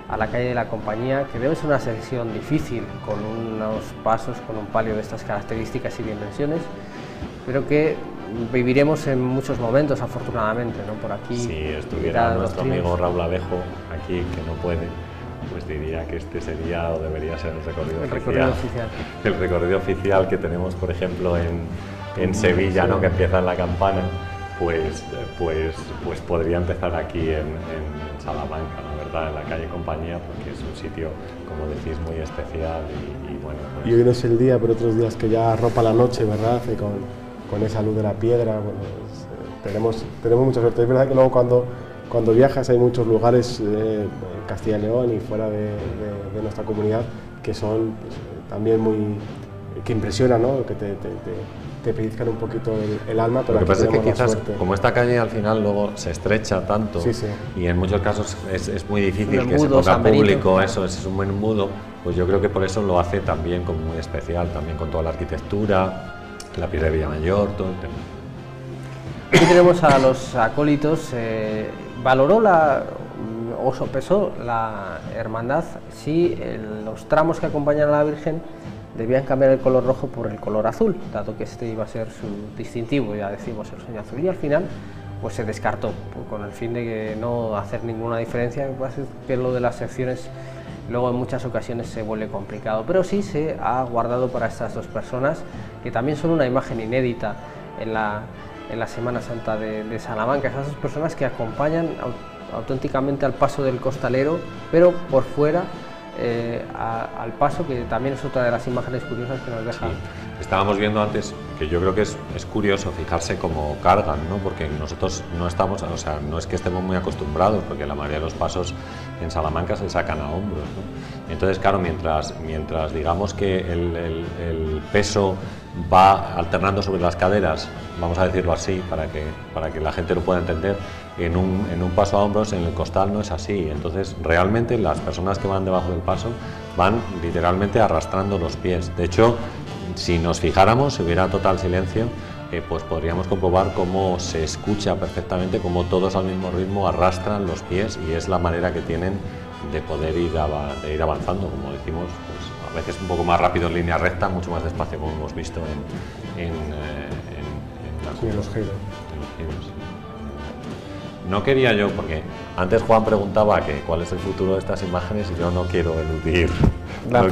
a la calle de la Compañía, que debe ser una ascensión difícil, con unos pasos, con un palio de estas características y dimensiones, pero que viviremos en muchos momentos, afortunadamente, ¿no? Por aquí. Si estuviera nuestro amigo Raúl Alejo aquí, que no puede, pues diría que este sería o debería ser el recorrido oficial. El recorrido oficial que tenemos, por ejemplo, en Sevilla, ¿no?, que empieza en la Campana, pues podría empezar aquí en Salamanca, la verdad, en la calle Compañía, porque es un sitio, como decís, muy especial y bueno. Pues... Y hoy no es el día, pero otros días que ya arropa la noche, ¿verdad?, con esa luz de la piedra, bueno, tenemos mucha suerte. Es verdad que luego cuando viajas hay muchos lugares en Castilla y León y fuera de nuestra comunidad que son pues, también que impresionan, ¿no?, que te pellizcan un poquito el alma, pero lo que pasa es que quizás, suerte. como esta calle al final luego se estrecha tanto, sí. Y en muchos casos es muy difícil que se ponga público, eso es un buen embudo, pues yo creo que por eso lo hace también como muy especial, también con toda la arquitectura, la piedra de Villamayor, todo el tema. Aquí tenemos a los acólitos. ¿Valoró o sopesó la hermandad si los tramos que acompañan a la Virgen debían cambiar el color rojo por el color azul, dado que este iba a ser su distintivo, ya decimos, el sueño azul, y al final pues se descartó, con el fin de que no hacer ninguna diferencia? Que lo de las secciones luego en muchas ocasiones se vuelve complicado, pero sí se ha guardado para estas dos personas, que también son una imagen inédita en la Semana Santa de Salamanca, esas dos personas que acompañan auténticamente al paso del costalero, pero por fuera, al paso, que también es otra de las imágenes curiosas que nos deja. Sí. Estábamos viendo antes que yo creo que es curioso fijarse cómo cargan, ¿no?, porque nosotros no estamos, o sea, no es que estemos muy acostumbrados, porque la mayoría de los pasos en Salamanca se sacan a hombros, ¿no? Entonces, claro, mientras digamos que el peso va alternando sobre las caderas, vamos a decirlo así, para que la gente lo pueda entender, en un paso a hombros, en el costal no es así. Entonces, realmente las personas que van debajo del paso van literalmente arrastrando los pies. De hecho, si nos fijáramos, si hubiera total silencio, pues podríamos comprobar cómo se escucha perfectamente, cómo todos al mismo ritmo arrastran los pies, y es la manera que tienen de poder ir avanzando, como decimos, pues a veces un poco más rápido en línea recta, mucho más despacio, como hemos visto en los giros. No quería yo, porque antes Juan preguntaba que cuál es el futuro de estas imágenes, y yo no quiero eludir la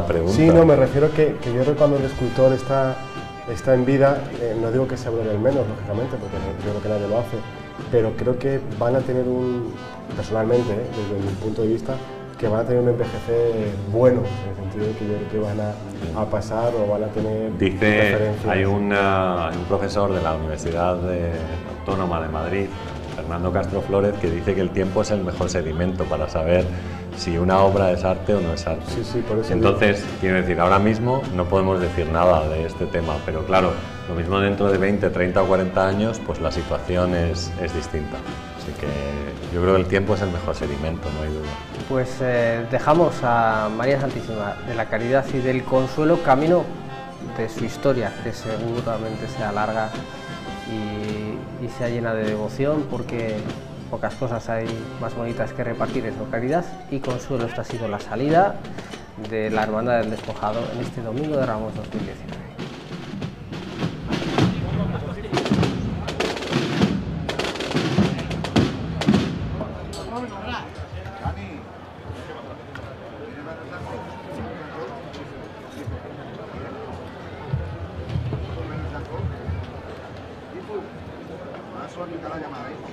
pregunta. Sí, no, me refiero que yo creo que cuando el escultor está en vida, no digo que se hable del menos, lógicamente, porque yo creo que nadie lo hace, pero creo que van a tener personalmente, desde mi punto de vista, que van a tener un envejecer bueno, en el sentido de que yo creo que van a pasar o van a tener referencias. Hay un profesor de la Universidad Autónoma de Madrid, Fernando Castro Flórez, que dice que el tiempo es el mejor sedimento para saber si una obra es arte o no es arte. Sí, por eso. Entonces, quiero decir, ahora mismo no podemos decir nada de este tema, pero claro, lo mismo dentro de 20, 30 o 40 años, pues la situación es distinta. Así que yo creo que el tiempo es el mejor sedimento, no hay duda. Pues dejamos a María Santísima de la Caridad y del Consuelo camino de su historia, que seguramente sea larga y sea llena de devoción, porque pocas cosas hay más bonitas que repartir eso, caridad y consuelo. Esta ha sido la salida de la Hermandad del Despojado en este Domingo de Ramos 2019. cortita la llamada, ¿eh?